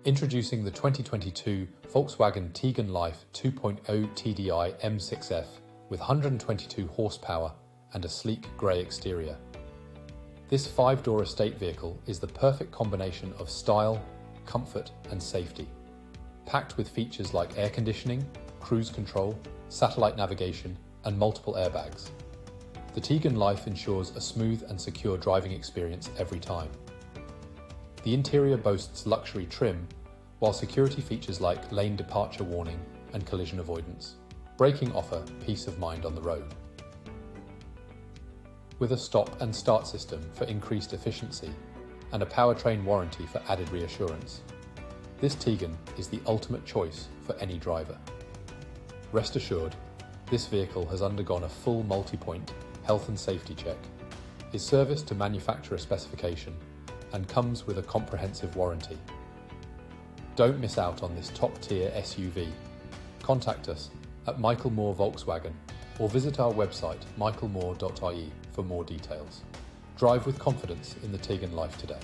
Introducing the 2022 Volkswagen Tiguan Life 2.0tdi M6F with 122 horsepower and a sleek grey exterior. This 5-door estate vehicle is the perfect combination of style, comfort and safety, packed with features like air conditioning, cruise control, satellite navigation and multiple airbags. The Tiguan Life ensures a smooth and secure driving experience every time. The interior boasts luxury trim, while security features like lane departure warning and collision avoidance. Braking offer peace of mind on the road. With a stop and start system for increased efficiency and a powertrain warranty for added reassurance, this Tiguan is the ultimate choice for any driver. Rest assured, this vehicle has undergone a full multi-point health and safety check, is serviced to manufacturer specification, and comes with a comprehensive warranty. Don't miss out on this top-tier SUV. Contact us at Michael Moore Volkswagen or visit our website michaelmoore.ie for more details. Drive with confidence in the Tiguan Life today.